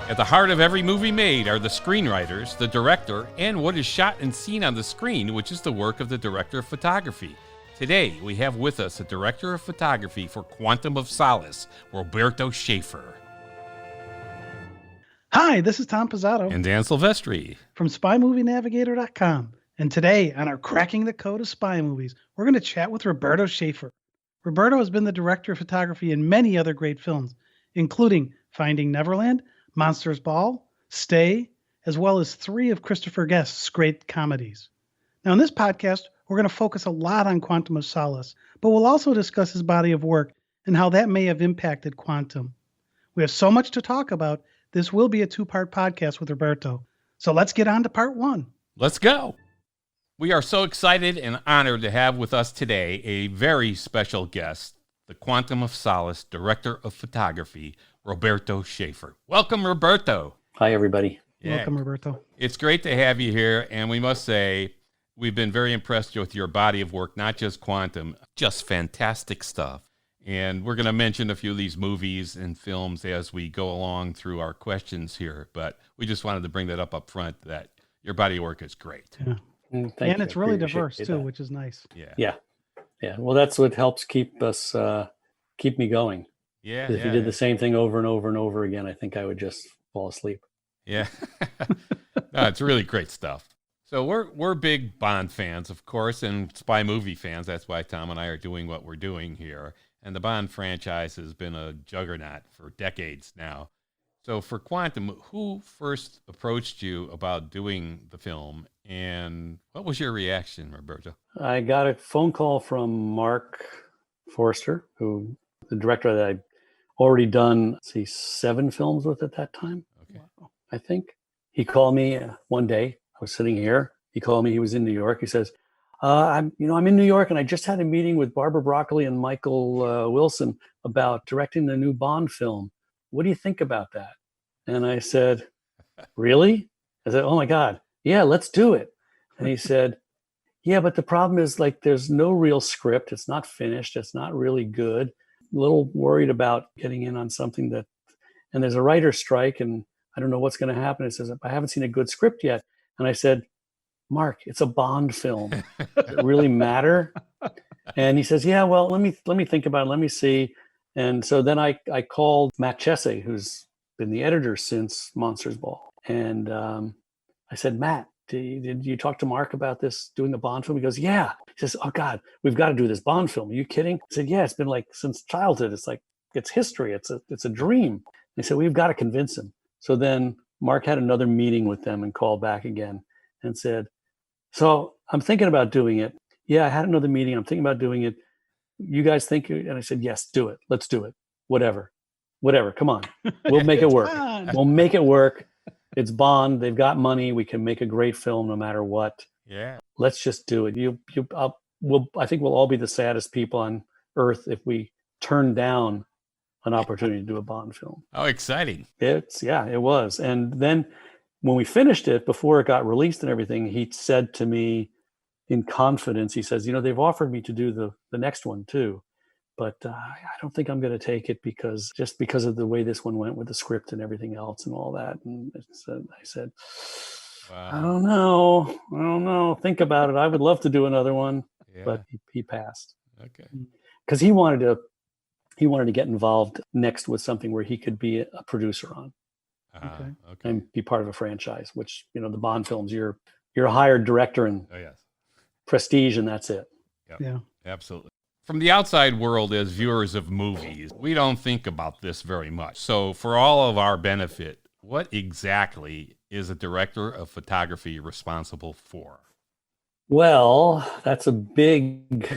At the heart of every movie made are the screenwriters, the director, and what is shot and seen on the screen, which is the work of the director of photography. Today, we have with us the director of photography for Quantum of Solace, Roberto Schaefer. Hi, this is Tom Pizzato And Dan Silvestri from SpyMovieNavigator.com. And today, on our Cracking the Code of Spy Movies, we're going to chat with Roberto Schaefer. Roberto has been the director of photography in many other great films, including Finding Neverland, Monsters Ball, Stay, as well as 3 of Christopher Guest's great comedies. Now, in this podcast, we're going to focus a lot on Quantum of Solace, but we'll also discuss his body of work and how that may have impacted Quantum. We have so much to talk about. This will be a 2-part podcast with Roberto. So let's get on to part 1. Let's go. We are so excited and honored to have with us today a very special guest, the Quantum of Solace director of photography, Roberto Schaefer. Welcome, Roberto. Hi, everybody. Yeah. Welcome, Roberto. It's great to have you here, and we must say we've been very impressed with your body of work, not just Quantum, just fantastic stuff. And we're going to mention a few of these movies and films as we go along through our questions here, but we just wanted to bring that up front that your body of work is great. Yeah. And it's really diverse too, which is nice. Yeah. Well, that's what helps keep me going. Yeah. If you did the same thing over and over and over again, I think I would just fall asleep. Yeah. No, it's really great stuff. So we're big Bond fans, of course, and spy movie fans. That's why Tom and I are doing what we're doing here. And the Bond franchise has been a juggernaut for decades now. So for Quantum, who first approached you about doing the film, and what was your reaction, Roberto? I got a phone call from Mark Forster, who the director that I'd already done 7 films with at that time. Okay. I think. He called me one day. I was sitting here. He called me. He was in New York. He says, I'm in New York, and I just had a meeting with Barbara Broccoli and Michael Wilson about directing the new Bond film. What do you think about that? And I said, really? I said, oh my God, yeah, let's do it. And he said, yeah, but the problem is there's no real script. It's not finished. It's not really good. A little worried about getting in on something and there's a writer's strike, and I don't know what's going to happen. It says, I haven't seen a good script yet. And I said, Mark, it's a Bond film. Does it really matter? And he says, yeah, well, let me think about it. Let me see. And so then I called Matt Chessay, who's been the editor since Monsters Ball. And I said, Matt, did you talk to Mark about this, doing a Bond film? He goes, yeah. He says, oh God, we've got to do this Bond film. Are you kidding? I said, yeah, it's been since childhood. It's history. It's a dream. And he said, we've got to convince him. So then Mark had another meeting with them and called back again and said, so I'm thinking about doing it. Yeah, I had another meeting. I'm thinking about doing it. You guys think? And I said, yes, do it. Let's do it. Whatever. Come on. We'll make it work. We'll make it work. It's Bond. They've got money. We can make a great film no matter what. Yeah. Let's just do it. I think we'll all be the saddest people on earth if we turn down an opportunity to do a Bond film. Oh, exciting. It was. And then when we finished it, before it got released and everything, he said to me in confidence, he says, they've offered me to do the next one too, but I don't think I'm going to take it because of the way this one went with the script and everything else and all that. And I said, wow. I don't know. Think about it. I would love to do another one, but he passed. Okay. Because he wanted to get involved next with something where he could be a producer on. Okay. And be part of a franchise, which, the Bond films, you're a hired director and prestige, and that's it. Yep. Yeah, absolutely. From the outside world, as viewers of movies, we don't think about this very much. So for all of our benefit, what exactly is a director of photography responsible for? Well, that's a big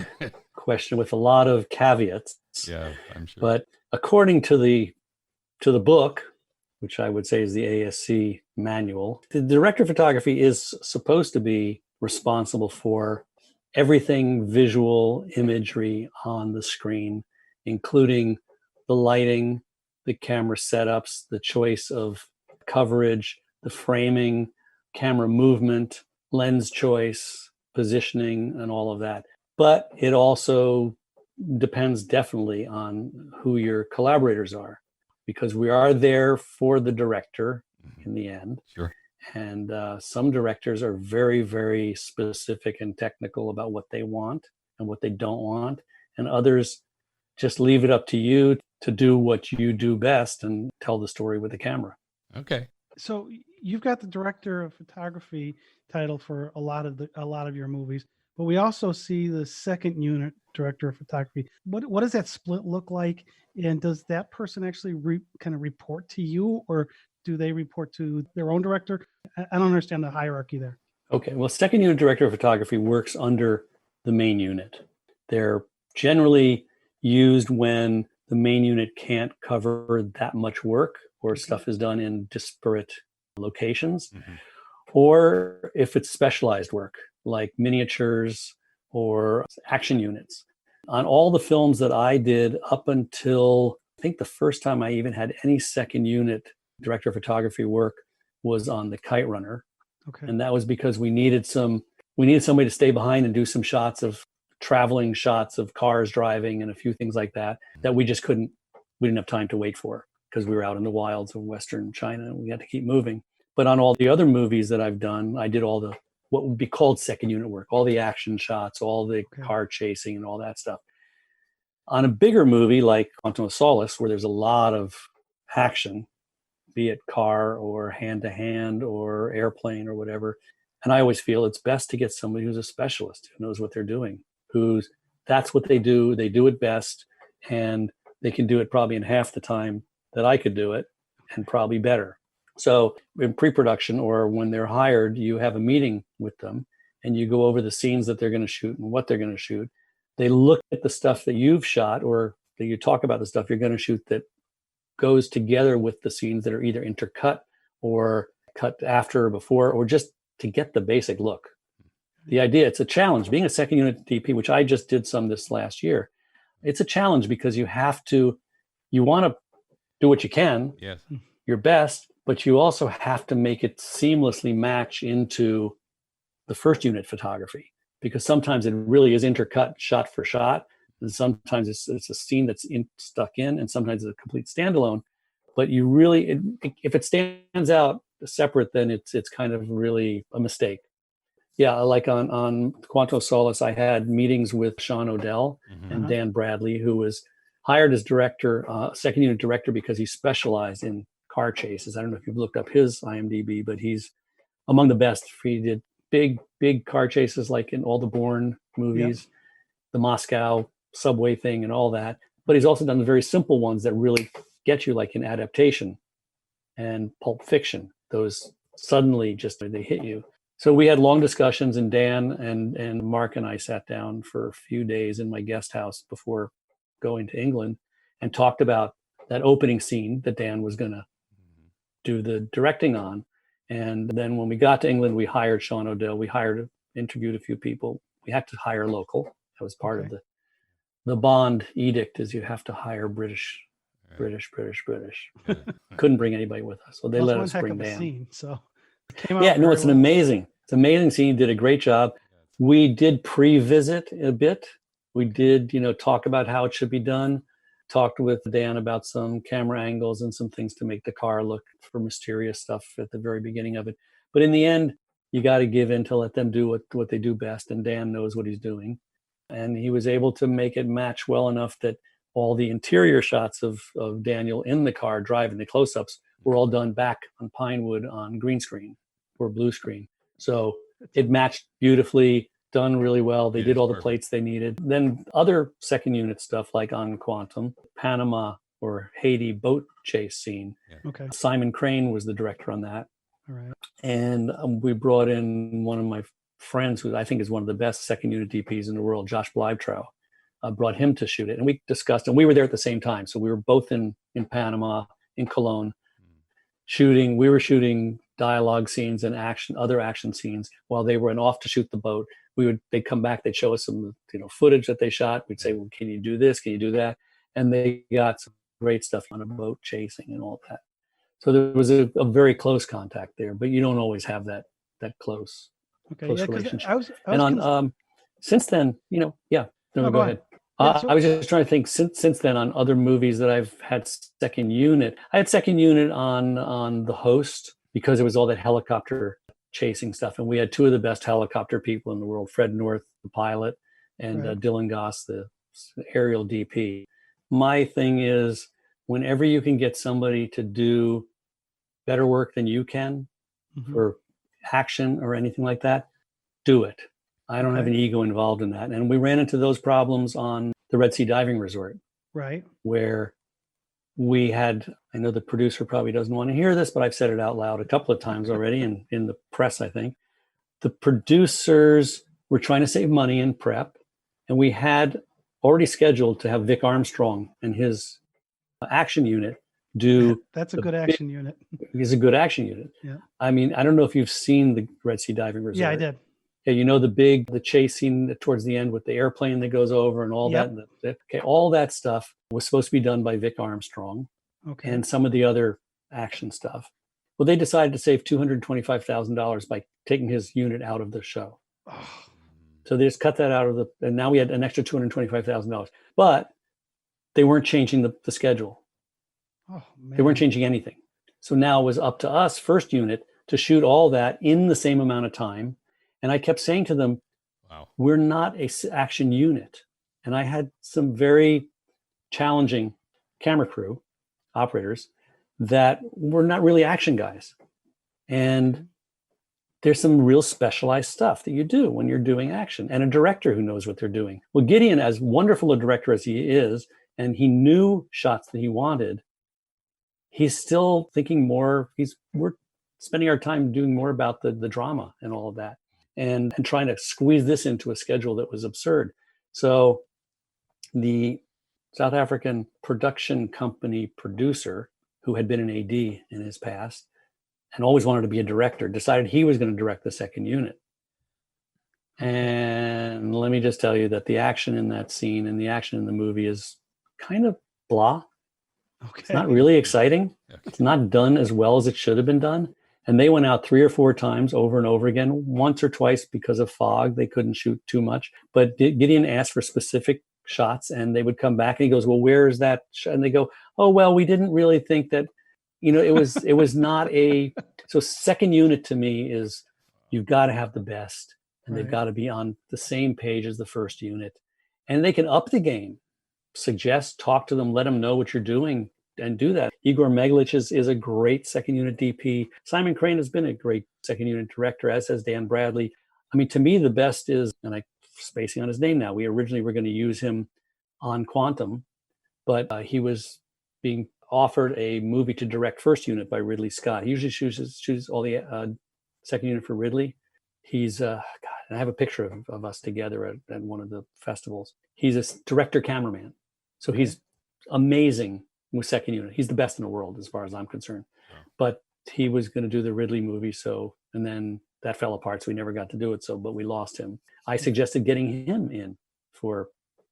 question with a lot of caveats. Yeah, I'm sure. But according to the book, which I would say is the ASC manual, the director of photography is supposed to be responsible for everything visual imagery on the screen, including the lighting, the camera setups, the choice of coverage, the framing, camera movement, lens choice, positioning, and all of that. But it also depends definitely on who your collaborators are. because we are there for the director in the end. Sure. And some directors are very, very specific and technical about what they want and what they don't want. And others just leave it up to you to do what you do best and tell the story with the camera. Okay. So you've got the director of photography title for a lot of your movies, but we also see the second unit director of photography. What does that split look like? And does that person actually kind of report to you, or do they report to their own director? I don't understand the hierarchy there. Okay, well, second unit director of photography works under the main unit. They're generally used when the main unit can't cover that much work, or stuff is done in disparate locations, or if it's specialized work like miniatures or action units. On all the films that I did up until I think the first time I even had any second unit director of photography work was on the Kite Runner. Okay. And that was because we needed somebody to stay behind and do some traveling shots of cars driving and a few things like that we didn't have time to wait for because we were out in the wilds of Western China and we had to keep moving. But on all the other movies that I've done, I did all the what would be called second unit work, all the action shots, all the car chasing and all that stuff. On a bigger movie like Quantum of Solace, where there's a lot of action, be it car or hand-to-hand or airplane or whatever, and I always feel it's best to get somebody who's a specialist, who knows what they're doing, that's what they do it best, and they can do it probably in half the time that I could do it, and probably better. So in pre-production or when they're hired, you have a meeting with them and you go over the scenes that they're going to shoot and what they're going to shoot. They look at the stuff that you've shot, or that you talk about the stuff you're going to shoot that goes together with the scenes that are either intercut or cut after or before, or just to get the basic look. The idea, it's a challenge. Being a second unit DP, which I just did some this last year, it's a challenge because you want to do what you can, yes, your best, but you also have to make it seamlessly match into the first unit photography, because sometimes it really is intercut shot for shot, and sometimes it's a scene that's stuck in, and sometimes it's a complete standalone. But you really, if it stands out separate, then it's kind of really a mistake. Yeah, like on Quantum of Solace, I had meetings with Sean O'Dell and Dan Bradley, who was hired as director, second unit director, because he specialized in car chases. I don't know if you've looked up his IMDb, but he's among the best. He did big car chases like in all the Bourne movies, the Moscow subway thing and all that. But he's also done the very simple ones that really get you, like in Adaptation and Pulp Fiction. Those suddenly just, they hit you. So we had long discussions, and Dan and Mark and I sat down for a few days in my guest house before going to England and talked about that opening scene that Dan was going to do the directing on. And then when we got to England, we hired Sean O'Dell. We interviewed a few people. We had to hire local. That was part of the Bond edict, is you have to hire British. Couldn't bring anybody with us, so they let us bring Dan. Scene, so it's an amazing scene. He did a great job. We did pre-visit a bit. We did, talk about how it should be done. Talked with Dan about some camera angles and some things to make the car look for mysterious stuff at the very beginning of it. But in the end, you got to give in to let them do what they do best. And Dan knows what he's doing. And he was able to make it match well enough that all the interior shots of Daniel in the car driving, the close-ups, were all done back on Pinewood on green screen or blue screen. So it matched beautifully, done really well. They did all the plates they needed. Then other second unit stuff, like on Quantum, Panama or Haiti boat chase scene. Simon Crane was the director on that. All right. And we brought in one of my friends, who I think is one of the best second unit DPs in the world, Josh Bleibtreu. Brought him to shoot it, and we discussed, and we were there at the same time. So we were both in Panama, in Cologne, shooting. We were shooting dialogue scenes and other action scenes while they were off to shoot the boat. They'd come back, they'd show us some footage that they shot. We'd say, well, can you do this? Can you do that? And they got some great stuff on a boat chasing and all that. So there was a very close contact there, but you don't always have that close relationship. And since then, go ahead. Yeah, I was just trying to think since then on other movies that I've had second unit. I had second unit on The Host because it was all that helicopter chasing stuff, and we had two of the best helicopter people in the world: Fred North, the pilot, and Right. Dylan Goss, the aerial DP. My thing is, whenever you can get somebody to do better work than you can for action or anything like that, do it. I don't have an ego involved in that. And we ran into those problems on the Red Sea Diving Resort, Right. where we had, I know the producer probably doesn't want to hear this, but I've said it out loud a couple of times already in the press, I think. The producers were trying to save money in prep, and we had already scheduled to have Vic Armstrong and his action unit do. That's a good action unit. He's a good action unit. Yeah. I mean, I don't know if you've seen the Red Sea Diving Resort. Yeah, I did. Yeah, you know the chase scene towards the end with the airplane that goes over and all that. Okay, all that stuff was supposed to be done by Vic Armstrong, and some of the other action stuff. Well, they decided to save $225,000 by taking his unit out of the show. Oh. So they just cut that out of the, and now we had an extra $225,000. But they weren't changing the schedule. Oh, man. They weren't changing anything. So now it was up to us, first unit, to shoot all that in the same amount of time. And I kept saying to them, wow, we're not a action unit. And I had some very challenging camera crew operators that were not really action guys. And there's some real specialized stuff that you do when you're doing action, and a director who knows what they're doing. Well, Gideon, as wonderful a director as he is, and he knew shots that he wanted, he's still thinking more. We're spending our time doing more about the drama and all of that, and trying to squeeze this into a schedule that was absurd. So the South African production company producer, who had been an AD in his past and always wanted to be a director, decided he was going to direct the second unit. And let me just tell you that the action in that scene and the action in the movie is kind of blah. Okay. It's not really exciting. It's not done as well as it should have been done. And they went out 3 or 4 times over and over again. Once or twice because of fog, they couldn't shoot too much. But Gideon asked for specific shots, and they would come back and he goes, well, where is that shot? And they go, oh, well, we didn't really think that, it was not a, so second unit to me is you've got to have the best, and they've got to be on the same page as the first unit. And they can up the game, suggest, talk to them, let them know what you're doing, and do that. Igor Meglic is a great second unit DP. Simon Crane has been a great second unit director, as has Dan Bradley. I mean, to me, the best is, and I'm spacing on his name now, we originally were going to use him on Quantum, but he was being offered a movie to direct first unit by Ridley Scott. He usually chooses all the second unit for Ridley. He's, God, and I have a picture of us together at one of the festivals. He's a director cameraman. So he's amazing with second unit. He's the best in the world as far as I'm concerned. Wow. But he was going to do the Ridley movie. And then that fell apart. So we never got to do it. But we lost him. I suggested getting him in for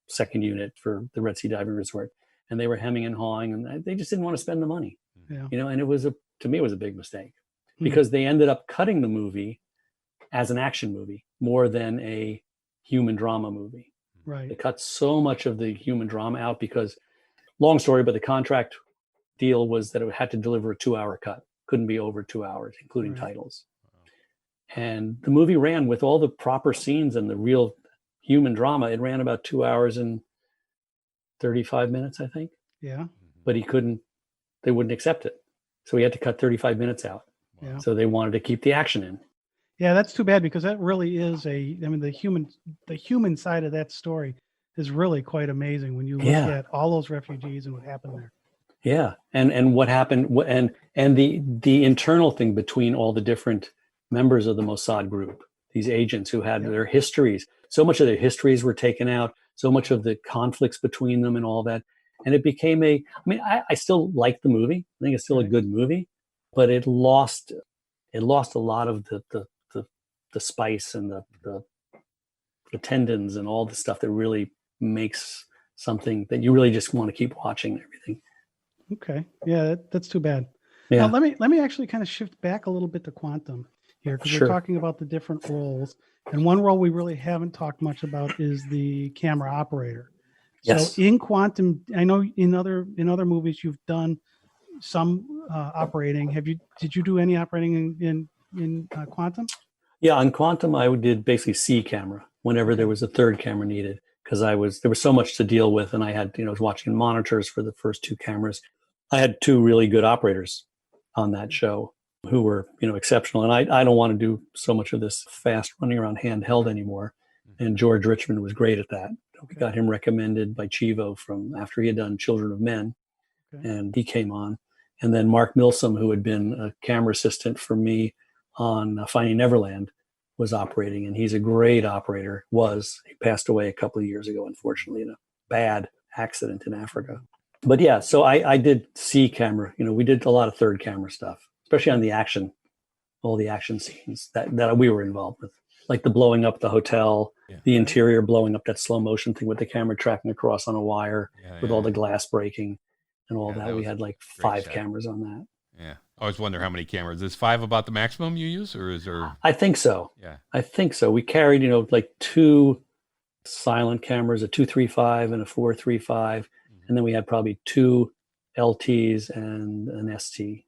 second unit for the Red Sea Diving Resort. And they were hemming and hawing, and they just didn't want to spend the money. Yeah. And to me, it was a big mistake because they ended up cutting the movie as an action movie more than a human drama movie. Right. They cut so much of the human drama out because, long story, but the contract deal was that it had to deliver a 2-hour cut. Couldn't be over 2 hours, including titles. And the movie ran with all the proper scenes and the real human drama. It ran about 2 hours and 35 minutes, I think. Yeah. But they wouldn't accept it. So he had to cut 35 minutes out. Yeah. So they wanted to keep the action in. Yeah, that's too bad because that really is the human side of that story is really quite amazing when you look at all those refugees and what happened there. Yeah. And what happened and the internal thing between all the different members of the Mossad group, these agents who had their histories. So much of their histories were taken out, so much of the conflicts between them and all that. And it became I still like the movie. I think it's still a good movie, but it lost a lot of the spice and the tendons and all the stuff that really makes something that you really just want to keep watching and everything. Okay. Yeah, that's too bad. Yeah. Now, let me actually kind of shift back a little bit to Quantum here because we're talking about the different roles. And one role we really haven't talked much about is the camera operator. Yes. So in Quantum, I know in other movies you've done some operating. Did you do any operating in Quantum? Yeah, on Quantum, I did basically C camera whenever there was a third camera needed, because there was so much to deal with, and I had, I was watching monitors for the first two cameras. I had two really good operators on that show who were, exceptional. And I don't want to do so much of this fast running around handheld anymore. And George Richmond was great at that. We got him recommended by Chivo from after he had done Children of Men, and he came on. And then Mark Milsom, who had been a camera assistant for me on Finding Neverland, was operating, and he's a great operator. He passed away a couple of years ago, unfortunately, in a bad accident in Africa. But yeah, so I did C camera. We did a lot of third camera stuff, especially on all the action scenes that we were involved with, like the blowing up the hotel, the interior blowing up, that slow motion thing with the camera tracking across on a wire with all the glass breaking and all that. We had like 5 cameras on that. Yeah. I always wonder how many cameras. Is 5 about the maximum you use, or is there? I think so. Yeah. I think so. We carried, like 2 silent cameras, a 235 and a 435. And then we had probably 2 LTs and an ST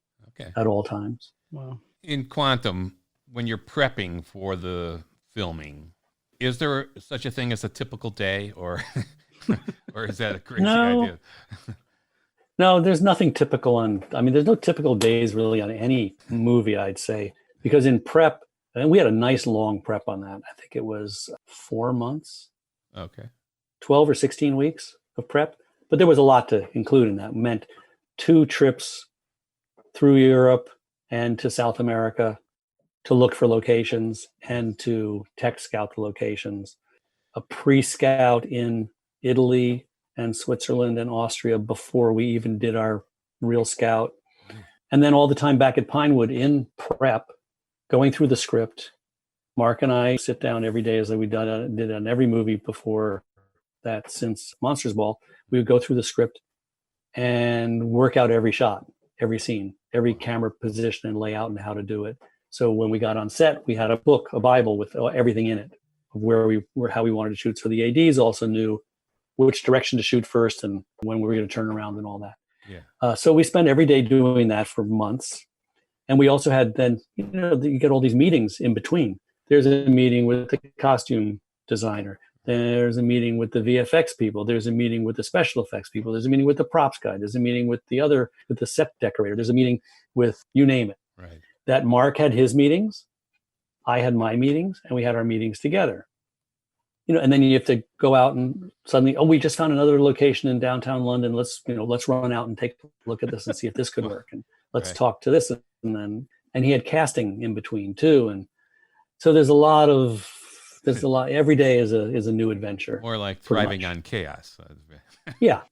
at all times. Wow. In Quantum, when you're prepping for the filming, is there such a thing as a typical day, or or is that a crazy idea? No, there's nothing typical there's no typical days really on any movie, I'd say, because in prep, and we had a nice long prep on that. I think it was 4 months. Okay. 12 or 16 weeks of prep. But there was a lot to include in that. It meant 2 trips through Europe and to South America to look for locations and to tech scout the locations, a pre-scout in Italy and Switzerland and Austria before we even did our real scout. And then all the time back at Pinewood in prep, going through the script. Mark and I sit down every day, as we did on every movie before that since Monsters Ball. We would go through the script and work out every shot, every scene, every camera position and layout and how to do it. So when we got on set, we had a book, a Bible with everything in it of how we wanted to shoot. So the ADs also knew which direction to shoot first and when we were going to turn around and all that. Yeah. So we spent every day doing that for months. And we also had then, you get all these meetings in between. There's a meeting with the costume designer. There's a meeting with the VFX people. There's a meeting with the special effects people. There's a meeting with the props guy. There's a meeting with the set decorator. There's a meeting with you name it. Right. That Mark had his meetings. I had my meetings, and we had our meetings together. And then you have to go out and suddenly, we just found another location in downtown London. Let's run out and take a look at this and see if this could work. And let's talk to this. And he had casting in between too. And so there's a lot. Every day is a new adventure. More like thriving on chaos. Yeah.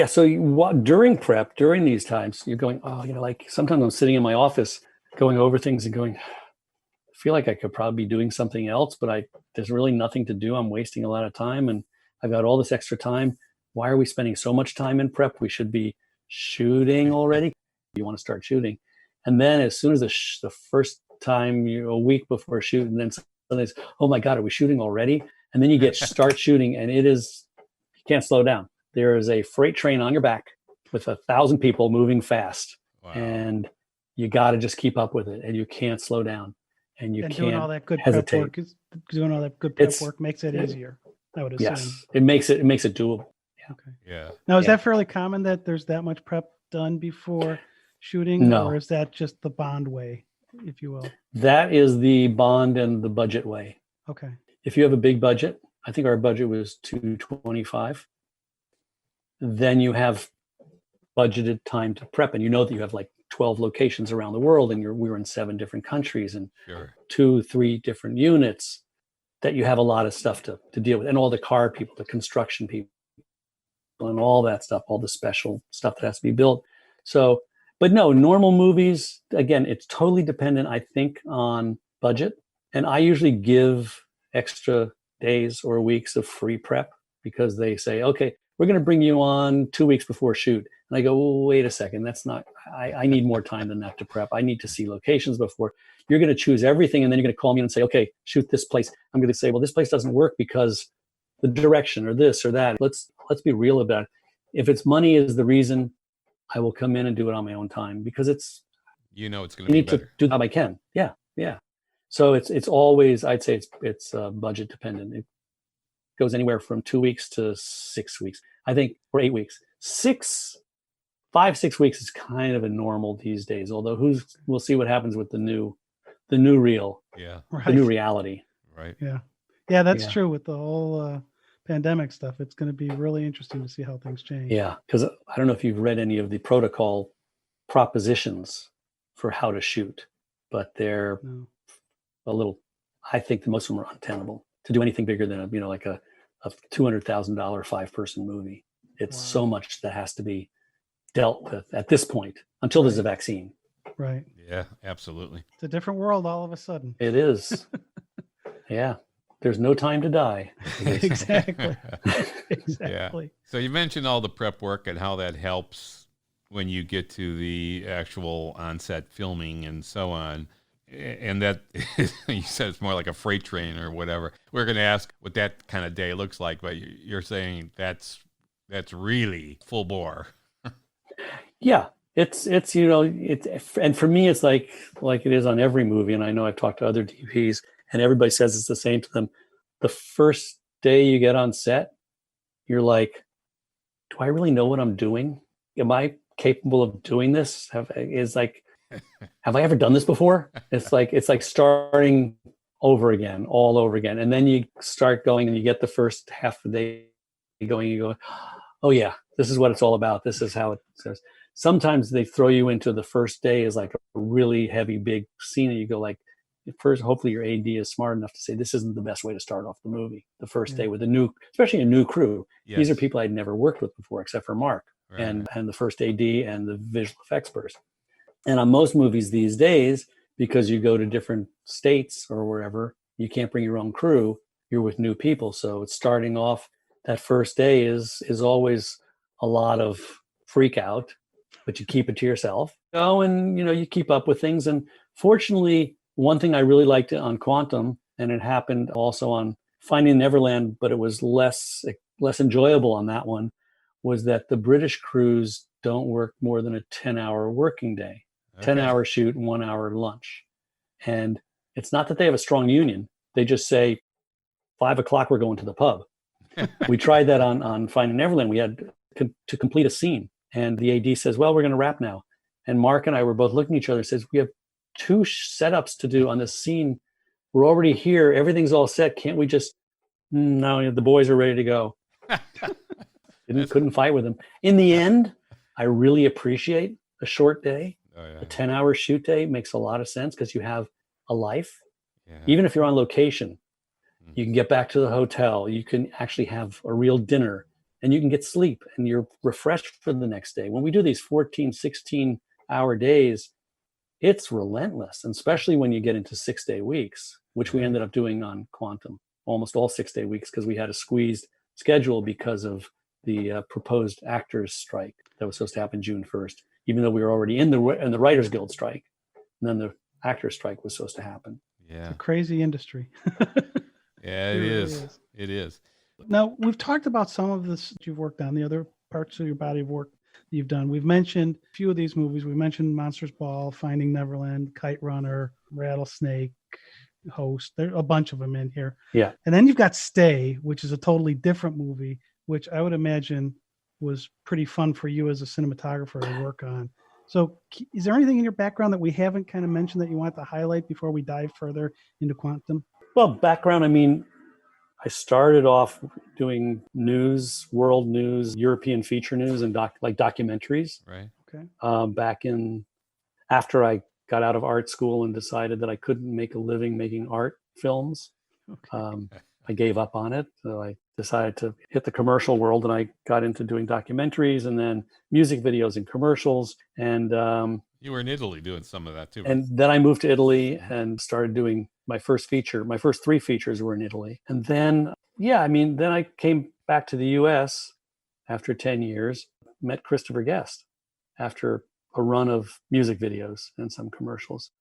So during prep, during these times, you're going, like sometimes I'm sitting in my office going over things and going, I feel like I could probably be doing something else, but there's really nothing to do. I'm wasting a lot of time, and I've got all this extra time. Why are we spending so much time in prep? We should be shooting already. You want to start shooting. And then as soon as the first time, a week before shoot, and then it's, oh my God, are we shooting already? And then you start shooting, and you can't slow down. There is a freight train on your back with 1,000 people moving fast. Wow. And you got to just keep up with it, and you can't slow down, and you can't doing all that good hesitate. Doing all that good prep work makes it easier, I would assume. Yes, it makes it doable. Yeah. Okay. Yeah. Now, is that fairly common that there's that much prep done before shooting? No. Or is that just the Bond way, if you will? That is the Bond and the budget way. Okay. If you have a big budget, I think our budget was $225, then you have budgeted time to prep, and that you have like 12 locations around the world, and we were in 7 different countries and 2-3 different units, that you have a lot of stuff to deal with, and all the car people, the construction people, and all that stuff, all the special stuff that has to be built. So, but no, normal movies, again, it's totally dependent, I think, on budget. And I usually give extra days or weeks of free prep because they say, okay, we're going to bring you on 2 weeks before shoot. And I go, well, wait a second, that's not, I need more time than that to prep. I need to see locations before. You're going to choose everything, and then you're going to call me and say, okay, shoot this place. I'm going to say, well, this place doesn't work because the direction or this or that. Let's be real about it. If it's money is the reason, I will come in and do it on my own time, because it's it's going you to be need to better. do the job I can. Yeah, yeah. So it's always, I'd say it's budget dependent. It goes anywhere from 2 weeks to 6 weeks, I think, or 8 weeks. 5-6 weeks is kind of a normal these days. Although we'll see what happens with the new reel, Yeah. the new Right. reality. Right. Yeah, that's Yeah. true with the whole pandemic stuff. It's going to be really interesting to see how things change. Yeah, because I don't know if you've read any of the protocol propositions for how to shoot, but they're No. a little. I think most of them are untenable to do anything bigger than like a $200,000 5-person movie. It's so much that has to be dealt with at this point until there's a vaccine. Right. Yeah, absolutely. It's a different world all of a sudden. It is. Yeah. There's no time to die. Exactly. Yeah. So you mentioned all the prep work and how that helps when you get to the actual on-set filming and so on. And that you said it's more like a freight train or whatever. We're going to ask what that kind of day looks like, but you're saying that's really full bore. Yeah, it's and for me it's like it is on every movie. And I know I've talked to other DPs, and everybody says it's the same to them. The first day you get on set, you're like, do I really know what I'm doing? Am I capable of doing this? Have I ever done this before? It's like starting over again, all over again. And then you start going and you get the first half of the day going, you go, oh yeah, this is what it's all about. This is how it says. Sometimes they throw you into the first day as like a really heavy, big scene. And you go like, first, hopefully your AD is smart enough to say, this isn't the best way to start off the movie. The first day with especially a new crew. Yes. These are people I'd never worked with before, except for Mark and the first AD and the visual effects person. And on most movies these days, because you go to different states or wherever, you can't bring your own crew. You're with new people. So it's starting off, that first day is always a lot of freak out, but you keep it to yourself. And you keep up with things. And fortunately, one thing I really liked on Quantum, and it happened also on Finding Neverland, but it was less enjoyable on that one, was that the British crews don't work more than a 10-hour working day. 10-hour shoot, 1 hour lunch. And it's not that they have a strong union. They just say, 5 o'clock, we're going to the pub. We tried that on Finding Neverland. We had to complete a scene. And the AD says, well, we're going to wrap now. And Mark and I were both looking at each other and says, we have 2 setups to do on this scene. We're already here. Everything's all set. Can't we just, no, the boys are ready to go. Couldn't fight with them. In the end, I really appreciate a short day. A 10-hour shoot day makes a lot of sense because you have a life. Yeah. Even if you're on location, you can get back to the hotel. You can actually have a real dinner and you can get sleep and you're refreshed for the next day. When we do these 14, 16-hour days, it's relentless, and especially when you get into 6-day weeks, which we ended up doing on Quantum, almost all 6-day weeks, because we had a squeezed schedule because of the proposed actors strike that was supposed to happen June 1st. Even though we were already in the Writers Guild strike, and then the actors strike was supposed to happen. Yeah, it's a crazy industry. Yeah, it is. It is. Now, we've talked about some of this that you've worked on, the other parts of your body of work that you've done. We've mentioned a few of these movies. We mentioned Monsters Ball, Finding Neverland, Kite Runner, Rattlesnake, Host. There's a bunch of them in here. Yeah. And then you've got Stay, which is a totally different movie, which I would imagine was pretty fun for you as a cinematographer to work on. So is there anything in your background that we haven't kind of mentioned that you want to highlight before we dive further into Quantum? Well, background, I mean, I started off doing news, world news, European feature news, and documentaries. Right. Okay. Back in, after I got out of art school and decided that I couldn't make a living making art films. Okay. I gave up on it. So I decided to hit the commercial world, and I got into doing documentaries and then music videos and commercials. And you were in Italy doing some of that too. And then I moved to Italy and started doing my first feature. My first 3 features were in Italy. And then, then I came back to the US after 10 years, met Christopher Guest after a run of music videos and some commercials.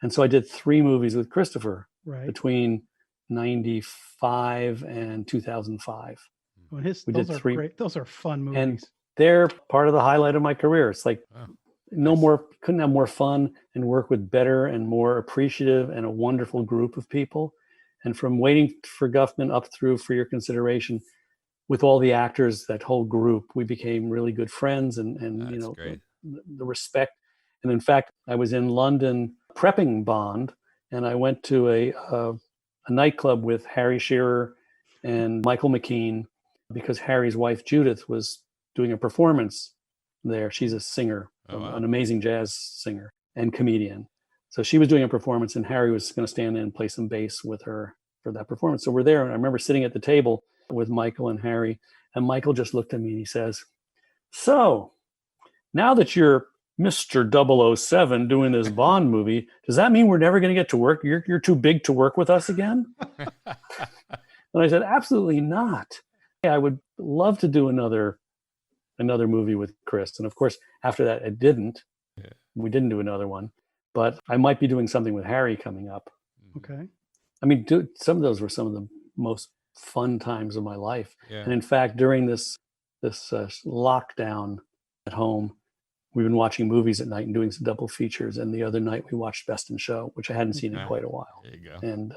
And so I did 3 movies with Christopher between 95 and 2005. Well, We those did are 3, great. Those are fun movies. and they're part of the highlight of my career. It's like Oh, no nice. more, couldn't have more fun and work with better and more appreciative and a wonderful group of people. And from Waiting for Guffman up through For Your Consideration, with all the actors, that whole group, we became really good friends, and you That's know, great. the respect. And in fact, I was in London prepping Bond, and I went to a nightclub with Harry Shearer and Michael McKean, because Harry's wife Judith was doing a performance there. She's a singer, Oh, wow. an amazing jazz singer and comedian. So she was doing a performance, and Harry was going to stand in and play some bass with her for that performance. So we're there, and I remember sitting at the table with Michael and Harry, and Michael just looked at me and he says, "So now that you're Mr. 007 doing this Bond movie, does that mean we're never going to get to work? You're too big to work with us again?" And I said, "Absolutely not. I would love to do another movie with Chris." And of course, after that, it didn't. Yeah. We didn't do another one, but I might be doing something with Harry coming up. Okay. I mean, some of those were some of the most fun times of my life. Yeah. And in fact, during this lockdown at home, we've been watching movies at night and doing some double features. And the other night we watched Best in Show, which I hadn't seen in quite a while. There you go. And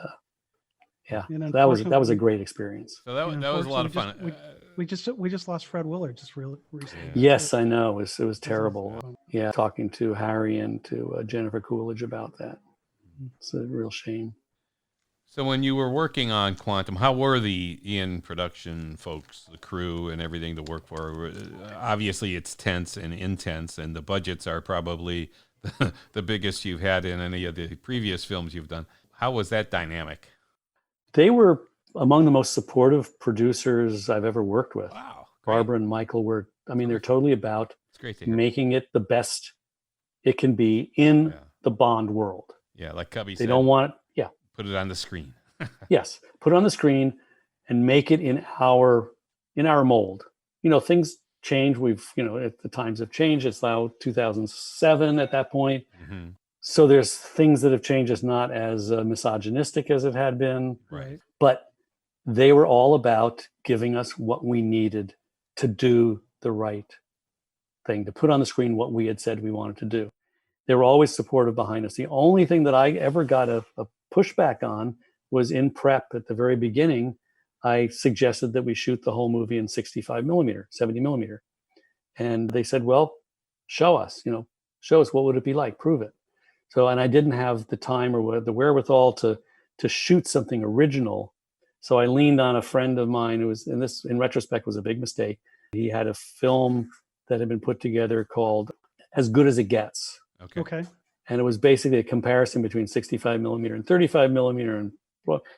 yeah, And so that was a unfortunately- great experience. So that was a lot of fun. We just lost Fred Willard just really recently. Yes, I know. It was terrible. Yeah, talking to Harry and to Jennifer Coolidge about that. It's a real shame. So when you were working on Quantum, how were the Ian production folks, the crew and everything to work for? Obviously, it's tense and intense, and the budgets are probably the biggest you've had in any of the previous films you've done. How was that dynamic? They were among the most supportive producers I've ever worked with. Wow. Great. Barbara and Michael were, I mean, they're totally about It's great to hear. making it the best it can be in the Bond world. Yeah, like Cubby They said. don't want, Put it on the screen. yes, put it on the screen and make it in our mold. You know, things change. The times have changed. It's now 2007 at that point. Mm-hmm. So there's things that have changed. It's not as misogynistic as it had been. Right. But they were all about giving us what we needed to do the right thing, to put on the screen what we had said we wanted to do. They were always supportive behind us. The only thing that I ever got a pushback on was in prep at the very beginning. I suggested that we shoot the whole movie in 65 millimeter, 70 millimeter. And they said, "Well, show us, what would it be like? Prove it." So, and I didn't have the time or the wherewithal to shoot something original. So I leaned on a friend of mine who was, and this in retrospect was a big mistake. He had a film that had been put together called As Good as It Gets. Okay. And it was basically a comparison between 65 millimeter and 35 millimeter. And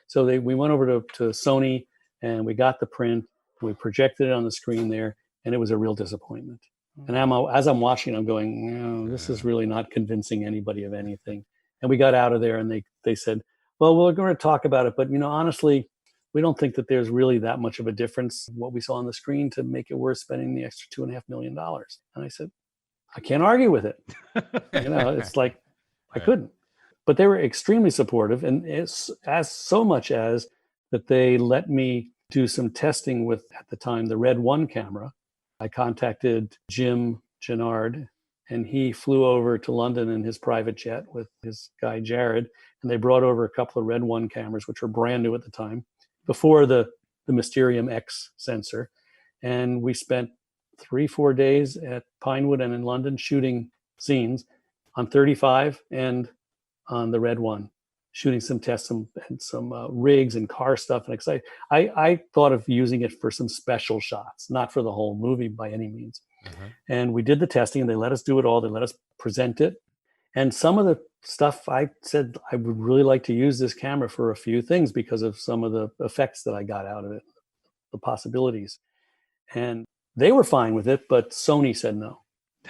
so we went over to Sony and we got the print. We projected it on the screen there, and it was a real disappointment. And as I'm watching, I'm going, this is really not convincing anybody of anything. And we got out of there, and they said, "Well, we're going to talk about it, but honestly, we don't think that there's really that much of a difference what we saw on the screen to make it worth spending the extra $2.5 million." And I said, "I can't argue with it." It's like I couldn't. But they were extremely supportive, and it's as so much as that they let me do some testing with, at the time, the Red 1 camera. I contacted Jim Gennard, and he flew over to London in his private jet with his guy Jared, and they brought over a couple of Red 1 cameras, which were brand new at the time, before the Mysterium X sensor. And we spent 3-4 days at Pinewood and in London shooting scenes on 35 and on the Red 1, shooting some tests, some rigs and car stuff. And I thought of using it for some special shots, not for the whole movie by any means. Uh-huh. And we did the testing, and they let us do it all. They let us present it. And some of the stuff I said, I would really like to use this camera for a few things because of some of the effects that I got out of it, the possibilities. And they were fine with it, but Sony said no.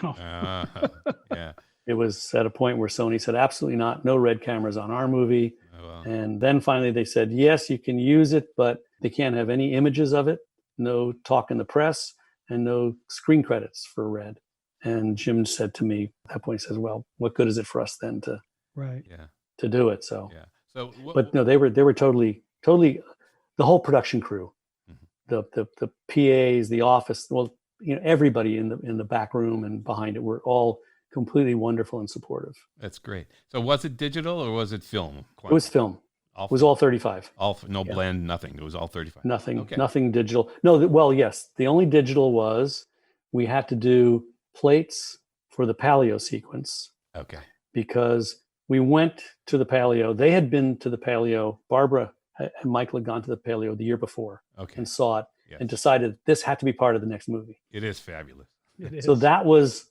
Yeah. It was at a point where Sony said, absolutely not, no red cameras on our movie. Oh, wow. And then finally they said, yes, you can use it, but they can't have any images of it, no talk in the press, and no screen credits for red. And Jim said to me at that point, he says, well, what good is it for us then to do it? So, Yeah. So, but no, they were totally totally the whole production crew, Mhm. the PAs, the office, well, everybody in the back room and behind it were all completely wonderful and supportive. That's great. So was it digital or was it film? It was film. All It was film. all 35. No Yeah. blend, nothing. It was all 35. Okay. Nothing digital. No, well, yes. The only digital was we had to do plates for the paleo sequence Okay. because we went to the paleo. They had been to the paleo. Barbara and Michael had gone to the paleo the year before Okay. and saw it Yes. and decided this had to be part of the next movie. It is fabulous. It is. So that was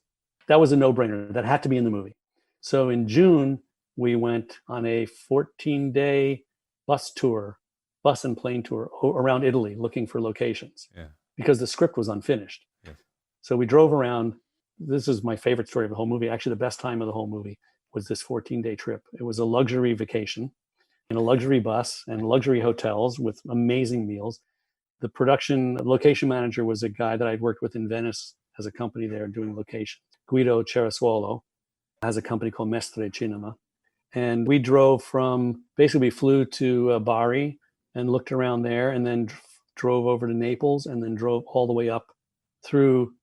a no-brainer. That had to be in the movie. So in June, we went on a 14-day bus and plane tour around Italy looking for locations. Yeah. Because the script was unfinished. Yes. So we drove around. This is my favorite story of the whole movie. Actually, the best time of the whole movie was this 14-day trip. It was a luxury vacation in a luxury bus and luxury hotels with amazing meals. The location manager was a guy that I'd worked with in Venice as a company there doing locations. Guido Cerasuolo has a company called Mestre Cinema. And we drove we flew to Bari and looked around there and then drove over to Naples and then drove all the way up through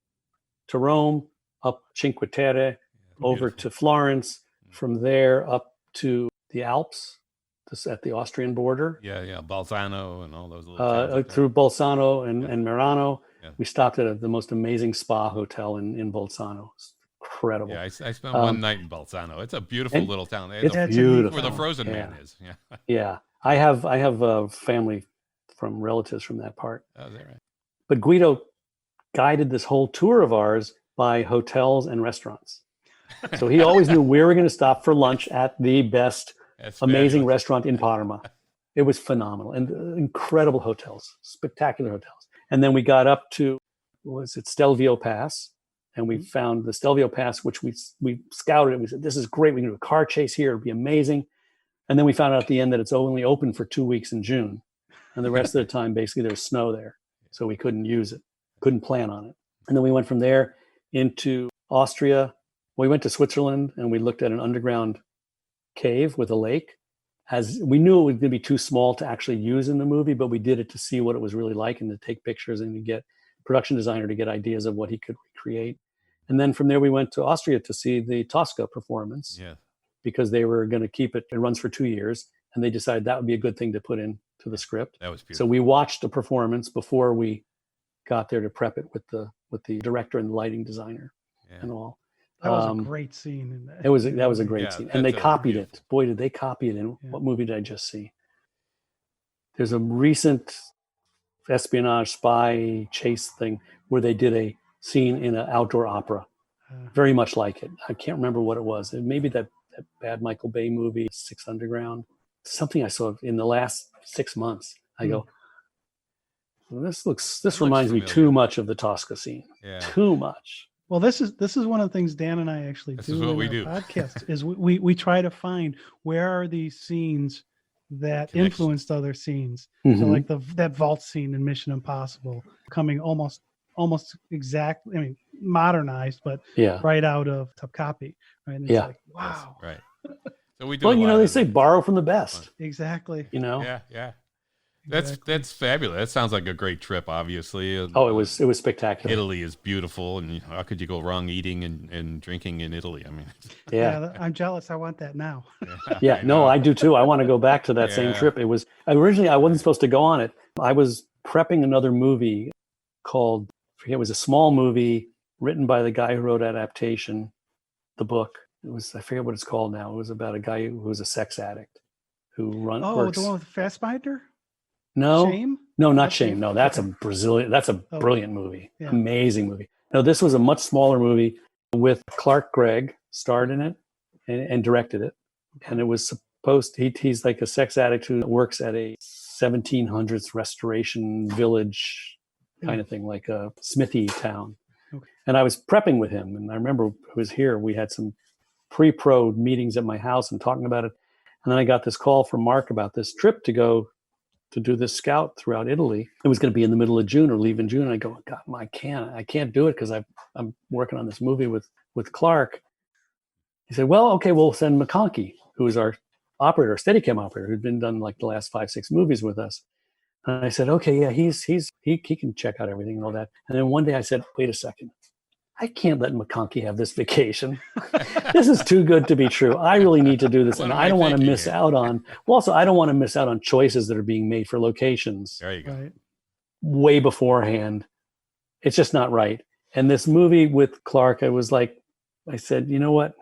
to Rome, up Cinque Terre, over to Florence, from there up to the Alps, at the Austrian border. Yeah, Bolzano and all those little towns through Bolzano and Merano. Yeah. We stopped at the most amazing spa hotel in Bolzano. It's incredible. Yeah, I spent one night in Bolzano. It's a beautiful little town. It's beautiful. Where the Frozen Man is. Yeah. Yeah. I have a family from relatives from that part. Oh, is that right? But Guido guided this whole tour of ours by hotels and restaurants. So he always knew we were going to stop for lunch at the best amazing restaurant in Parma. It was phenomenal and incredible hotels, spectacular hotels. And then we got up to, Stelvio Pass, and we found the Stelvio Pass, which we scouted it. We said, this is great. We can do a car chase here. It'd be amazing. And then we found out at the end that it's only open for 2 weeks in June. And the rest of the time, basically, there's snow there. So we couldn't use it, couldn't plan on it. And then we went from there into Austria. We went to Switzerland and we looked at an underground cave with a lake. As we knew it was going to be too small to actually use in the movie, but we did it to see what it was really like and to take pictures and to get production designer to get ideas of what he could recreate. And then from there, we went to Austria to see the Tosca performance because they were going to keep it. It runs for 2 years. And they decided that would be a good thing to put into the script. That was beautiful. So we watched the performance before we got there to prep it with the director and the lighting designer and all. That was a great scene. That was a great scene. And they copied it. Boy, did they copy it. In what movie did I just see? There's a recent espionage spy chase thing where they did a scene in an outdoor opera. Very much like it. I can't remember what it was. Maybe that bad Michael Bay movie, Six Underground. Something I saw in the last 6 months. I go, well, this reminds me too much of the Tosca scene. Yeah. Too much. Well, this is one of the things Dan and I actually do in our podcast is we try to find where are these scenes that influenced other scenes. Mm-hmm. So like that vault scene in Mission Impossible coming almost exactly, modernized, but right out of Top Copy. Right? And it's like, wow. Right. So we do. Well, they say borrow from the best. Exactly. Yeah. That's fabulous. That sounds like a great trip, obviously. Oh, it was spectacular. Italy is beautiful, and how could you go wrong eating and drinking in Italy? Yeah, I'm jealous. I want that now. I do too. I want to go back to that same trip. It was originally I wasn't supposed to go on it. I was prepping another movie called, it was a small movie written by the guy who wrote Adaptation, the book. I forget what it's called now. It was about a guy who was a sex addict who works. The one with Fassbinder? No, Shame? No, not Shame. No, that's a brilliant movie. Yeah. Amazing movie. No, this was a much smaller movie with Clark Gregg starred in it and directed it. And it was he's like a sex addict who works at a 1700s restoration village kind of thing, like a smithy town. Okay. And I was prepping with him. And I remember he was here. We had some pre-pro meetings at my house and talking about it. And then I got this call from Mark about this trip to go to do this scout throughout Italy. It was going to be in the middle of June or leave in June. And I go, God, I can't do it because I'm working on this movie with Clark. He said, well, okay, we'll send McConkie, who is our operator, a Steadicam operator, who'd been done like the last 5, 6 movies with us. And I said, okay, yeah, he can check out everything and all that. And then one day I said, wait a second, I can't let McConkie have this vacation. This is too good to be true. I really need to do this, What and am I I don't want to thinking miss here? out on. Well, also, I don't want to miss out on choices that are being made for locations There you go. Right. way beforehand. It's just not right. And this movie with Clark, I said, you know what?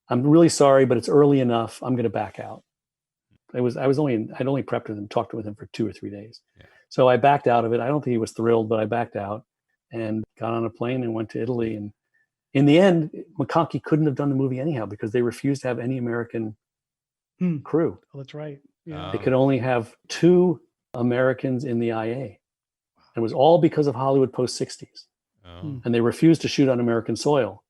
I'm really sorry, but it's early enough. I'm going to back out. I'd only prepped with him, talked with him for 2 or 3 days. Yeah. So I backed out of it. I don't think he was thrilled, but I backed out and got on a plane and went to Italy. And in the end, McConkie couldn't have done the movie anyhow because they refused to have any American crew. Oh, that's right. Yeah. They could only have 2 Americans in the IA. It was all because of Hollywood post-60s. Oh. And they refused to shoot on American soil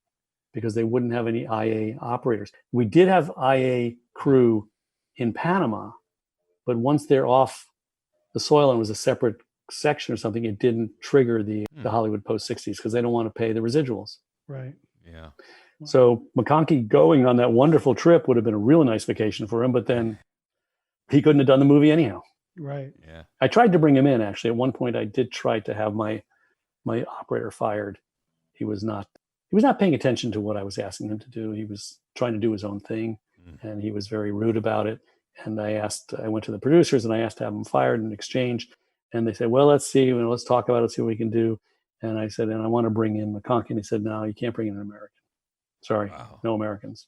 because they wouldn't have any IA operators. We did have IA crew in Panama, but once they're off the soil and was a separate section or something, it didn't trigger the Hollywood post-60s because they don't want to pay the residuals. Right. Yeah. So McConkie going on that wonderful trip would have been a real nice vacation for him, but then he couldn't have done the movie anyhow. Right. Yeah. I tried to bring him in, actually. At one point, I did try to have my operator fired. He was not paying attention to what I was asking him to do. He was trying to do his own thing, and he was very rude about it. And I went to the producers and I asked to have him fired in exchange. And they said, well, let's see, let's talk about it, let's see what we can do. And I said, and I want to bring in McConkie. And he said, no, you can't bring in an American. Sorry, no Americans.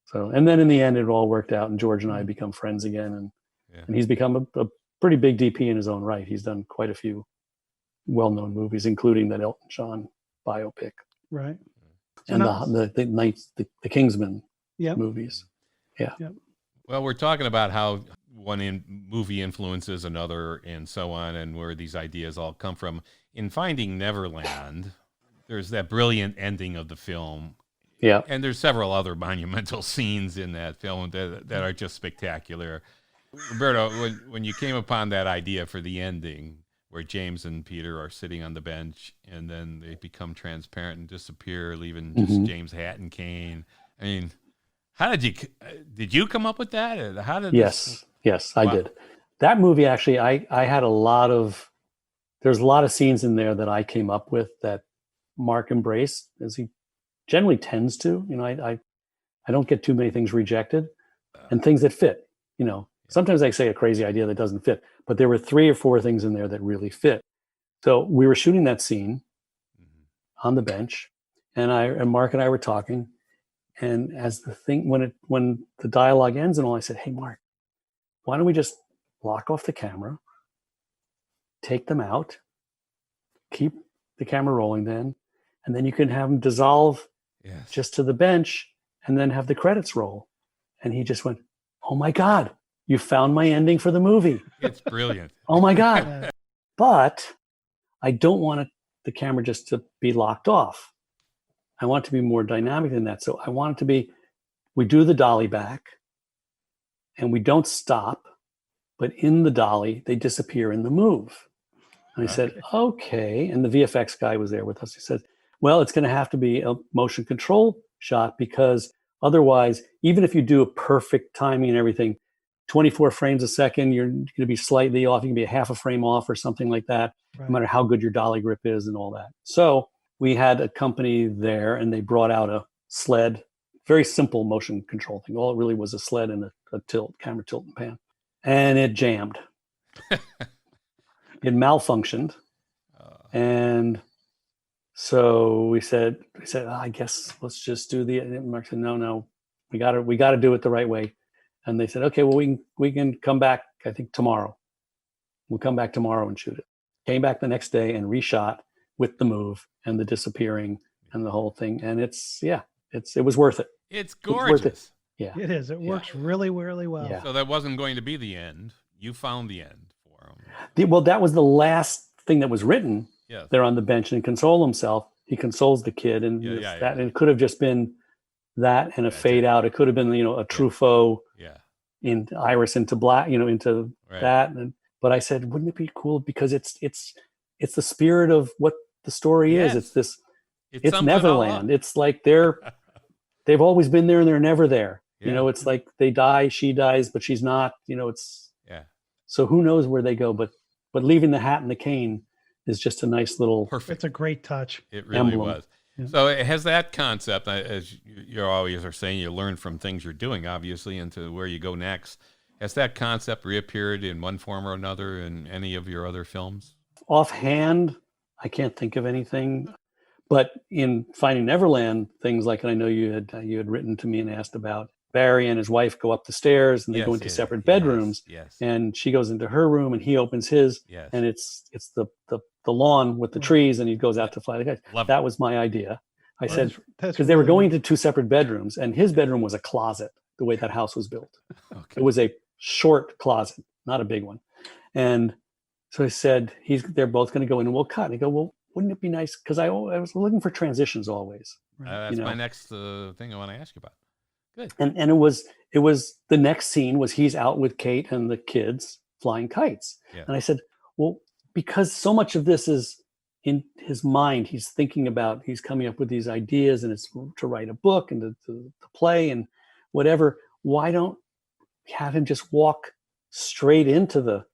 So, and then in the end, it all worked out, and George and I become friends again. And he's become a pretty big DP in his own right. He's done quite a few well-known movies, including that Elton John biopic. Right. And the Kingsman movies. Yeah. Yep. Well, we're talking about how one movie influences another and so on, and where these ideas all come from. In Finding Neverland, there's that brilliant ending of the film. Yeah. And there's several other monumental scenes in that film that are just spectacular. Roberto, when you came upon that idea for the ending, where James and Peter are sitting on the bench and then they become transparent and disappear, leaving just James' hat and cane. I mean, how did you come up with that? Or how did Yes, I did. That movie, actually, I had there's a lot of scenes in there that I came up with that Mark embraced, as he generally tends to. I don't get too many things rejected, and things that fit. Sometimes I say a crazy idea that doesn't fit, but there were 3 or 4 things in there that really fit. So we were shooting that scene on the bench, and Mark and I were talking, and as the thing, when the dialogue ends and all, I said, hey, Mark, why don't we just lock off the camera, take them out, keep the camera rolling then, and then you can have them dissolve just to the bench and then have the credits roll. And he just went, oh my God, you found my ending for the movie. It's brilliant. Oh my God. But I don't want the camera just to be locked off. I want it to be more dynamic than that. So I want it to be, we do the dolly back and we don't stop, but in the dolly, they disappear in the move. And I said, okay. And the VFX guy was there with us. He said, well, it's going to have to be a motion control shot, because otherwise, even if you do a perfect timing and everything, 24 frames a second, you're going to be slightly off. You can be a half a frame off or something like that, no matter how good your dolly grip is and all that. So we had a company there, and they brought out a sled, very simple motion control thing. All it really was a sled and a camera tilt and pan. And it jammed. It malfunctioned. And so we said, I guess let's just do and Mark said, no, we got to do it the right way. And they said, okay, well, we can come back, I think tomorrow. We'll come back tomorrow and shoot it. Came back the next day and reshot with the move and the disappearing and the whole thing. And it was worth it. It's gorgeous. It. Yeah. It is. It works really, really well. Yeah. So that wasn't going to be the end. You found the end for him. Well, that was the last thing that was written. Yes. There on the bench, and console himself. He consoles the kid, and and it could have just been that and a fade out. It could have been, a Truffaut in Iris into black, into that. But I said, wouldn't it be cool, because it's the spirit of what the story is. It's Neverland. It's like they've always been there and they're never there. You know, it's like they die, she dies, but she's not. You know, it's so who knows where they go. But leaving the hat and the cane is just a nice little. Perfect. It's a great touch. It really emblem. was. Yeah. So it has that concept, as you always are saying, you learn from things you're doing, obviously, into where you go next. Has that concept reappeared in one form or another in any of your other films? Offhand, I can't think of anything. But in Finding Neverland, things like, and I know you had written to me and asked about Barry and his wife go up the stairs and they go into separate bedrooms. And she goes into her room and he opens his. And it's the lawn with the trees and he goes out to fly the kites. That was my idea. I said, because they were going to two separate bedrooms and his bedroom was a closet, the way that house was built. It was a short closet, not a big one. And so I said, they're both going to go in and we'll cut. And I go, well, wouldn't it be nice? Because I was looking for transitions always. That's my next thing I want to ask you about. Good. And it was the next scene was he's out with Kate and the kids flying kites. And I said, well, because so much of this is in his mind, he's coming up with these ideas and it's to write a book and to play and whatever. Why don't we have him just walk straight into the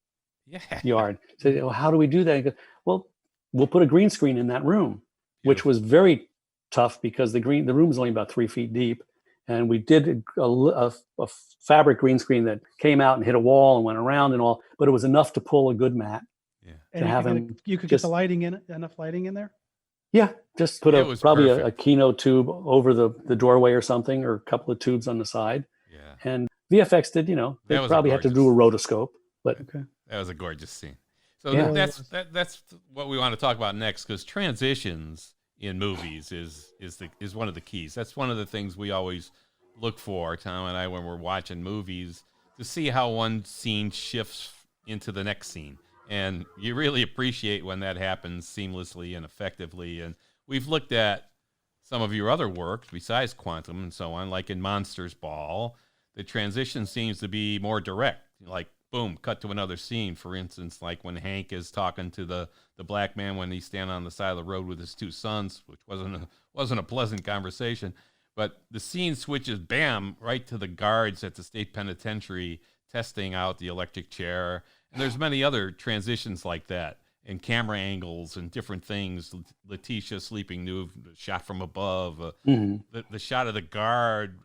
yard? So, well, how do we do that? He goes, well, we'll put a green screen in that room, which was very tough because the room is only about 3 feet deep. And we did a fabric green screen that came out and hit a wall and went around and all, but it was enough to pull a good mat. And you could get the lighting in, enough lighting in there? Yeah, just put probably a Kino tube over the doorway or something, or a couple of tubes on the side. And VFX did, they probably had to do a rotoscope, but that was a gorgeous scene. So that's what we want to talk about next, because transitions in movies is one of the keys. That's one of the things we always look for, Tom and I, when we're watching movies, to see how one scene shifts into the next scene. And you really appreciate when that happens seamlessly and effectively. And we've looked at some of your other work besides Quantum and so on, like in Monsters Ball. The transition seems to be more direct, like boom, cut to another scene. For instance, like when Hank is talking to the black man when he's standing on the side of the road with his two sons, which wasn't a pleasant conversation. But the scene switches, bam, right to the guards at the state penitentiary testing out the electric chair. And there's many other transitions like that, and camera angles and different things. Letitia sleeping nude, shot from above, the shot of the guard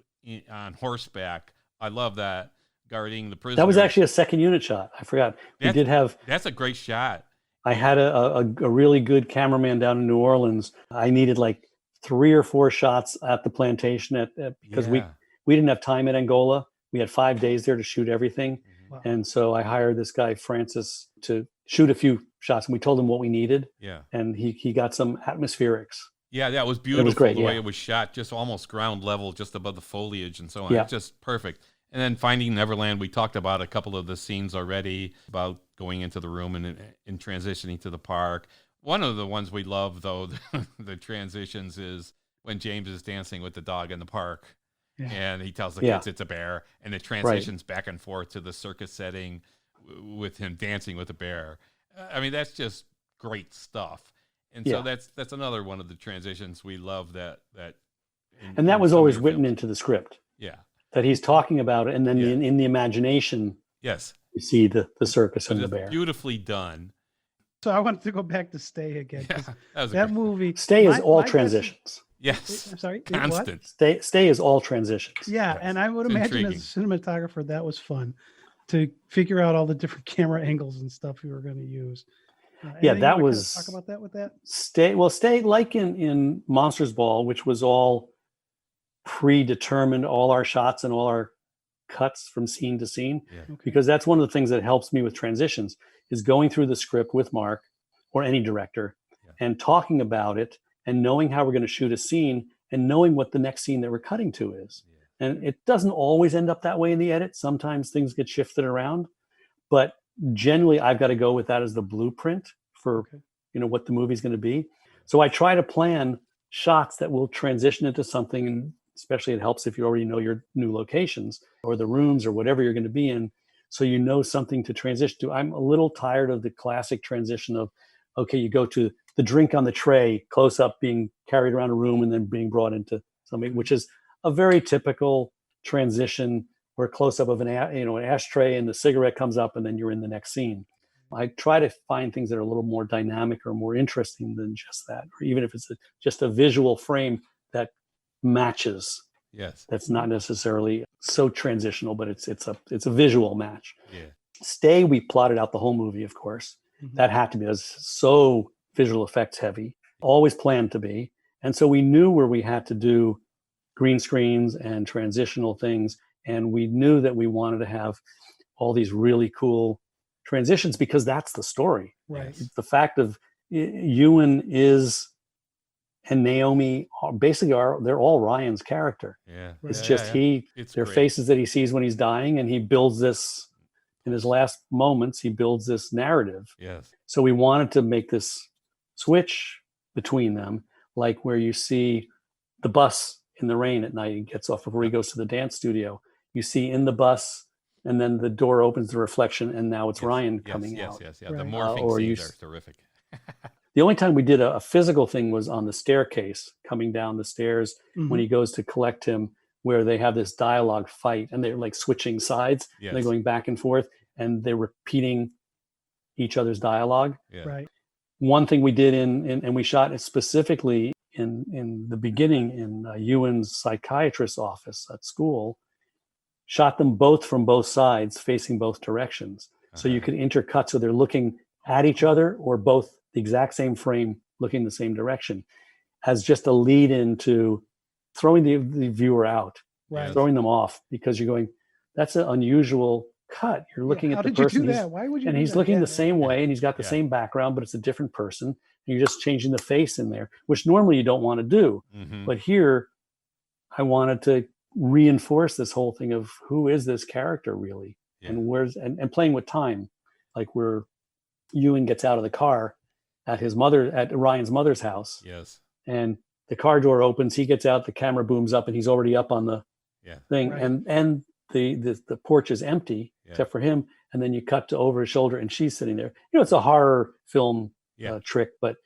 on horseback. I love that, guarding the prisoner. That was actually a second unit shot. I forgot. That's a great shot. I had a really good cameraman down in New Orleans. I needed like 3 or 4 shots at the plantation because we didn't have time in Angola. We had 5 days there to shoot everything. Wow. And so I hired this guy, Francis, to shoot a few shots, and we told him what we needed. And he got some atmospherics. Yeah, that was beautiful. It was great, the way it was shot, just almost ground level, just above the foliage and so on. It's just perfect. And then Finding Neverland, we talked about a couple of the scenes already, about going into the room and transitioning to the park. One of the ones we love, though, the transitions, is when James is dancing with the dog in the park. And he tells the kids it's a bear, and it transitions back and forth to the circus setting with him dancing with a bear. I mean, that's just great stuff. And so that's another one of the transitions we love and that was always written into the script. Yeah. That he's talking about it, and then in the imagination, you see the circus and the bear. Beautifully done. So I wanted to go back to Stay again. That movie. Stay is all transitions. Yes. I'm sorry. Constant. Stay is all transitions. Yeah, and I would imagine as a cinematographer that was fun to figure out all the different camera angles and stuff you were going to use. That was talk about that with that. Stay like in Monsters Ball, which was all predetermined, all our shots and all our cuts from scene to scene, because that's one of the things that helps me with transitions is going through the script with Mark or any director and talking about it and knowing how we're going to shoot a scene and knowing what the next scene that we're cutting to is. And it doesn't always end up that way in the edit. Sometimes things get shifted around, but generally I've got to go with that as the blueprint for what the movie's going to be. So I try to plan shots that will transition into something, and especially it helps if you already know your new locations or the rooms or whatever you're going to be in, so you know something to transition to. I'm a little tired of the classic transition of, you go to the drink on the tray, close up, being carried around a room and then being brought into something, which is a very typical transition or a close up of an ashtray and the cigarette comes up and then you're in the next scene. I try to find things that are a little more dynamic or more interesting than just that, or even if it's just a visual frame that matches. Yes. That's not necessarily so transitional, but it's a visual match. Yeah. Stay, we plotted out the whole movie, of course. That had to be. It was so visual effects heavy, always planned to be. And so we knew where we had to do green screens and transitional things. And we knew that we wanted to have all these really cool transitions because that's the story. Right. The fact of Ewan and Naomi they're all Ryan's character. Yeah. It's just their great. faces that he sees when he's dying, and he builds this in his last moments. He builds this narrative. Yes. So we wanted to make this switch between them, like where you see the bus in the rain at night. He gets off before he goes to the dance studio. You see in the bus, and then the door opens, the reflection, and now it's Ryan coming out. Yes. Right. The morphing scenes are terrific. The only time we did a physical thing was on the staircase, coming down the stairs when he goes to collect him, where they have this dialogue fight and they're like switching sides. Yes. They're going back and forth and they're repeating each other's dialogue. Yeah. Right. One thing we did and we shot it specifically in the beginning in Ewan's psychiatrist's office at school, shot them both from both sides, facing both directions. So you could intercut so they're looking at each other or both the exact same frame looking the same direction, as just a lead into throwing the viewer out, Right. throwing them off, because you're going, that's an unusual cut. You're looking at the person. How did you do that? Why would you? And do he's that? looking the same way, and he's got the same background, but it's a different person. And you're just changing the face in there, which normally you don't want to do. But here, I wanted to reinforce this whole thing of who is this character really, and where's and playing with time, like where Ewan gets out of the car at Ryan's mother's house. Yes. And the car door opens, he gets out, the camera booms up, and he's already up on the thing. Right. And the porch is empty except for him. And then you cut to over his shoulder and she's sitting there. It's a horror film trick, but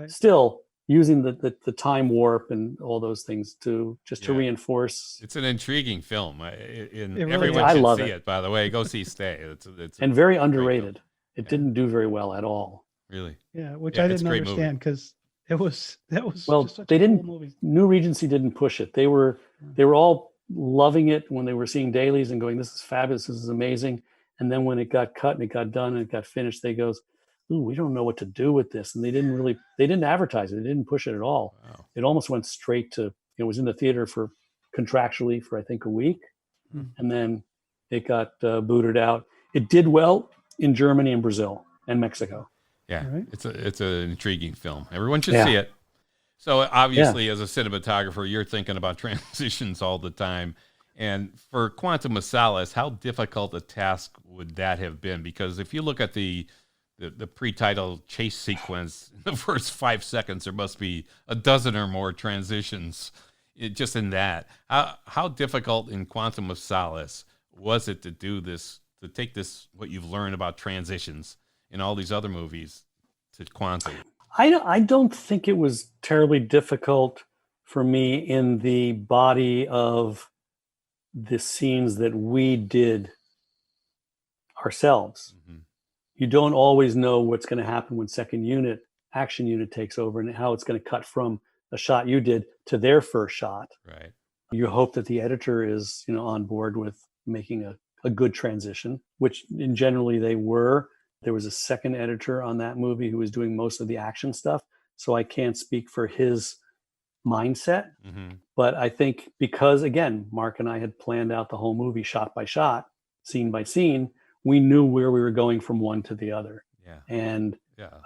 still using the time warp and all those things to reinforce. It's an intriguing film. Everyone I should love see it. it, by the way. Go see Stay. It's and very underrated. It didn't do very well at all. Really? Yeah, which I didn't understand because that was well, just such they a didn't. cool movie. New Regency didn't push it. They were all loving it when they were seeing dailies and going, "This is fabulous. This is amazing." And then when it got cut and it got done and it got finished, they goes, "Ooh, we don't know what to do with this." And they didn't advertise it. They didn't push it at all. Wow. It almost went straight to. It was in the theater contractually for I think a week, and then it got booted out. It did well in Germany and Brazil and Mexico. Yeah, Right. it's an intriguing film. Everyone should see it. So obviously, as a cinematographer, you're thinking about transitions all the time. And for Quantum of Solace, how difficult a task would that have been? Because if you look at the pre-title chase sequence, in the first 5 seconds, there must be a dozen or more transitions just in that. How difficult in Quantum of Solace was it to do this, to take this, what you've learned about transitions in all these other movies, to Quantum? I don't think it was terribly difficult for me in the body of the scenes that we did ourselves. You don't always know what's going to happen when action unit takes over and how it's going to cut from a shot you did to their first shot. Right. You hope that the editor is, on board with making a good transition, which generally they were. There was a second editor on that movie who was doing most of the action stuff. So I can't speak for his mindset. But I think because, again, Mark and I had planned out the whole movie shot by shot, scene by scene, we knew where we were going from one to the other. And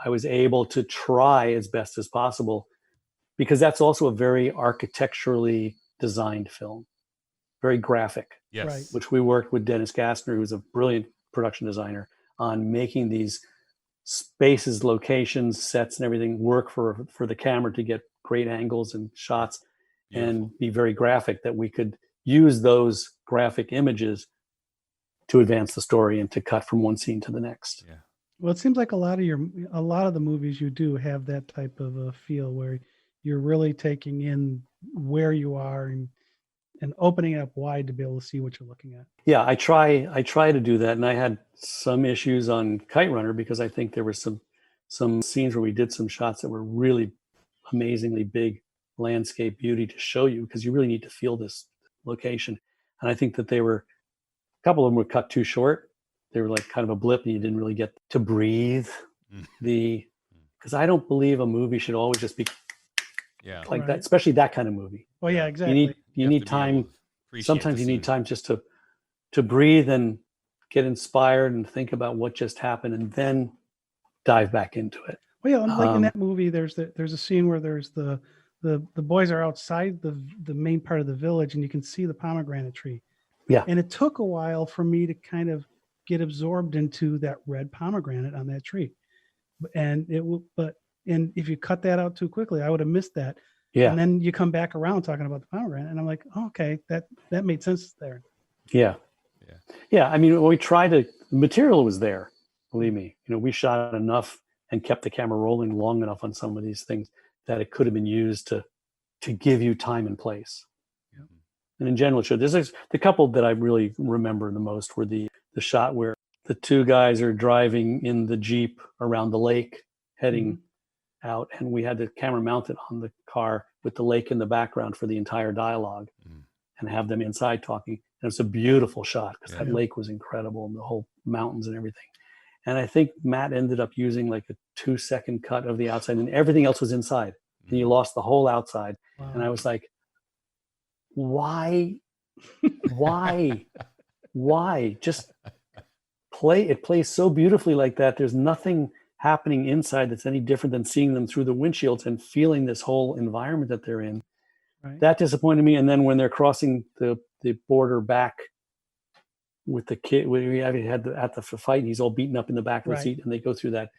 I was able to try as best as possible, because that's also a very architecturally designed film, very graphic. Yes. Right. Which we worked with Dennis Gassner, who's a brilliant production designer, on making these spaces, locations, sets, and everything work for the camera to get great angles and shots. Beautiful. And be very graphic, that we could use those graphic images to advance the story and to cut from one scene to the next. Yeah. Well, it seems like a lot of the movies you do have that type of a feel where you're really taking in where you are and opening it up wide to be able to see what you're looking at. Yeah, I try to do that, and I had some issues on Kite Runner because I think there were some scenes where we did some shots that were really amazingly big landscape beauty to show you, because you really need to feel this location. And I think that a couple of them were cut too short. They were like kind of a blip, and you didn't really get to breathe. Because I don't believe a movie should always just be like that, especially that kind of movie. Well, yeah, exactly. You need time. Sometimes you need time just to breathe and get inspired and think about what just happened, and then dive back into it. Well, yeah, like in that movie, there's a scene where there's the boys are outside the main part of the village, and you can see the pomegranate tree. Yeah. And it took a while for me to kind of get absorbed into that red pomegranate on that tree. And if you cut that out too quickly, I would have missed that. Yeah. And then you come back around talking about the pomegranate, and I'm like, oh, okay, that made sense there. Yeah. Yeah. I mean, the material was there, believe me. We shot enough and kept the camera rolling long enough on some of these things that it could have been used to give you time and place. Yeah. And in general, there's the couple that I really remember the most were the shot where the two guys are driving in the Jeep around the lake heading out, and we had the camera mounted on the car with the lake in the background for the entire dialogue and have them inside talking. And it's a beautiful shot because that lake was incredible, and the whole mountains and everything. And I think Matt ended up using like a 2-second cut of the outside, and everything else was inside. And you lost the whole outside. Wow. And I was like, why just play? It plays so beautifully like that. There's nothing happening inside that's any different than seeing them through the windshields and feeling this whole environment that they're in. Right. That disappointed me. And then when they're crossing the border back with the kid, we had at the fight, he's all beaten up in the back of the seat, and they go through that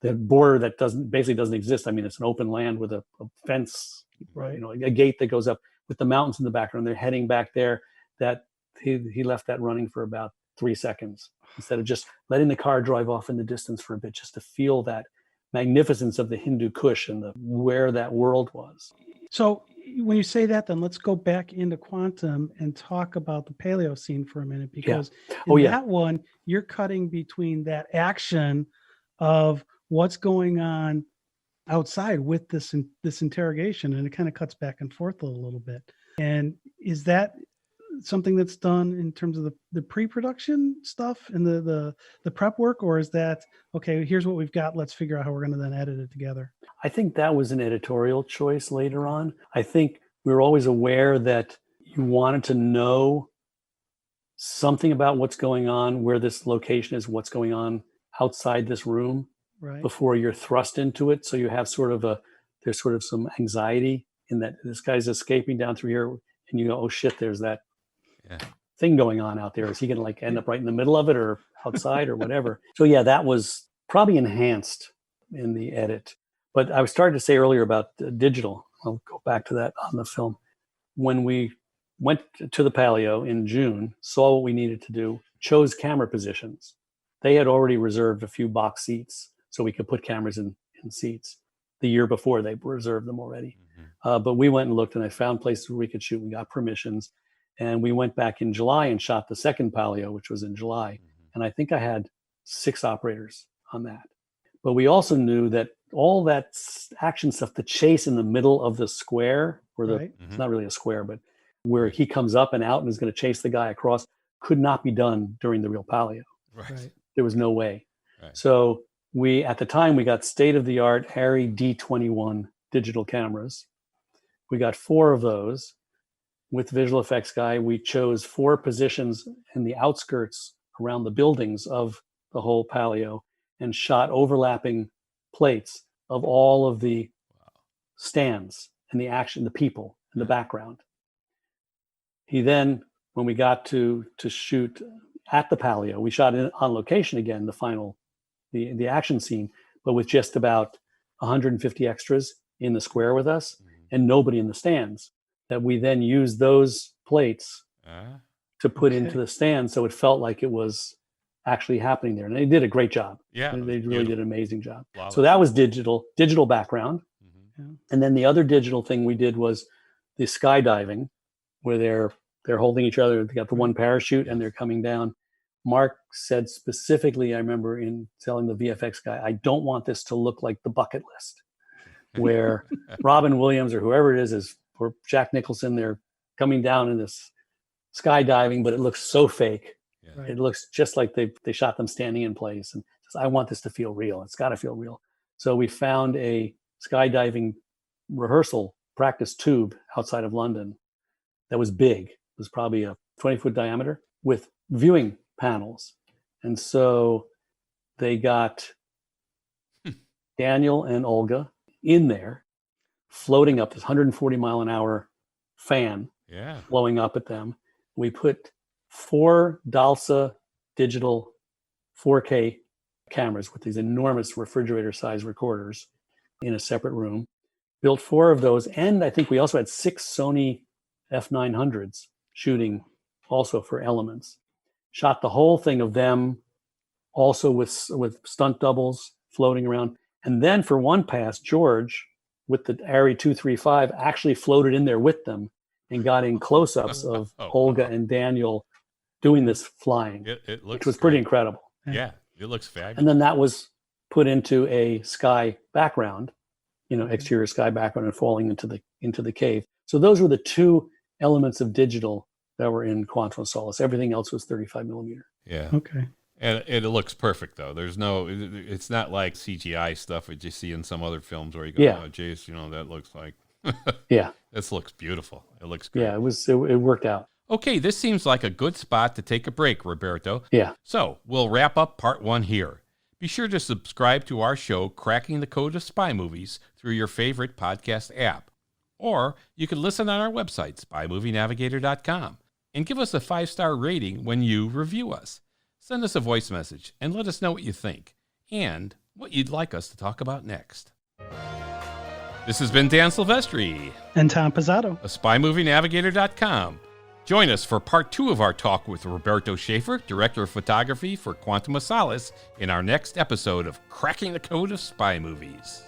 border that basically doesn't exist. I mean, it's an open land with a fence, a gate that goes up with the mountains in the background. They're heading back there. That he left that running for about 3 seconds instead of just letting the car drive off in the distance for a bit, just to feel that magnificence of the Hindu Kush and where that world was. So when you say that, then let's go back into Quantum and talk about the paleo scene for a minute, because that one, you're cutting between that action of what's going on outside with this interrogation, and it kind of cuts back and forth a little bit. And is that something that's done in terms of the pre-production stuff and the prep work, or is that, okay, here's what we've got, let's figure out how we're going to then edit it together? I think that was an editorial choice later on. I think we were always aware that you wanted to know something about what's going on, where this location is, what's going on outside this room, before you're thrust into it. So you have there's some anxiety in that this guy's escaping down through here, and you go, oh shit, there's that thing going on out there. Is he going to end up right in the middle of it or outside or whatever? So that was probably enhanced in the edit. But I was starting to say earlier about digital. I'll go back to that on the film. When we went to the Palio in June, saw what we needed to do, chose camera positions. They had already reserved a few box seats so we could put cameras in seats. The year before, they reserved them already. But we went and looked, and I found places where we could shoot. We got permissions. And we went back in July and shot the second Palio, which was in July. And I think I had 6 operators on that. But we also knew that all that action stuff, the chase in the middle of the square, where it's not really a square, but where he comes up and out and is going to chase the guy across, could not be done during the real Palio. Right. There was no way. Right. So at the time, we got state-of-the-art Arri D21 digital cameras. We got 4 of those. With visual effects guy, we chose 4 positions in the outskirts around the buildings of the whole Palio and shot overlapping plates of all of the stands and the action, the people in the background. He then, when we got to shoot at the Palio, we shot on location again, the final, the action scene, but with just about 150 extras in the square with us and nobody in the stands. That we then used those plates to put into the stand, so it felt like it was actually happening there. And they did a great job. Yeah, they really did an amazing job. So that was digital background. And then the other digital thing we did was the skydiving, where they're holding each other. They got the one parachute and they're coming down. Mark said specifically, I remember in telling the VFX guy, I don't want this to look like The Bucket List, where Robin Williams or whoever it is, or Jack Nicholson, they're coming down in this skydiving, but it looks so fake. Yeah. It looks just like they shot them standing in place. And I want this to feel real. It's got to feel real. So we found a skydiving rehearsal practice tube outside of London that was big. It was probably a 20-foot diameter with viewing panels. And so they got Daniel and Olga in there, floating up this 140 mile an hour fan, blowing up at them. We put 4 Dalsa digital 4K cameras with these enormous refrigerator-sized recorders in a separate room, built 4 of those, and I think we also had 6 Sony F900s shooting also for Elements. Shot the whole thing of them also with stunt doubles floating around. And then for one pass, George, with the Arri 235, actually floated in there with them and got in close-ups of Olga and Daniel doing this flying, it looks which was pretty incredible. Yeah, it looks fabulous. And then that was put into a sky background, exterior sky background, and falling into the cave. So those were the 2 elements of digital that were in Quantum of Solace. Everything else was 35 millimeter. Yeah. Okay. And it looks perfect, though. It's not like CGI stuff that you see in some other films where you go, oh, geez, that looks like. Yeah. This looks beautiful. It looks great. Yeah, it worked out. Okay, this seems like a good spot to take a break, Roberto. Yeah. So we'll wrap up part 1 here. Be sure to subscribe to our show, Cracking the Code of Spy Movies, through your favorite podcast app. Or you can listen on our website, spymovienavigator.com, and give us a 5-star rating when you review us. Send us a voice message and let us know what you think and what you'd like us to talk about next. This has been Dan Silvestri and Tom Pizzato of SpyMovieNavigator.com. Join us for part 2 of our talk with Roberto Schaefer, Director of Photography for Quantum of Solace, in our next episode of Cracking the Code of Spy Movies.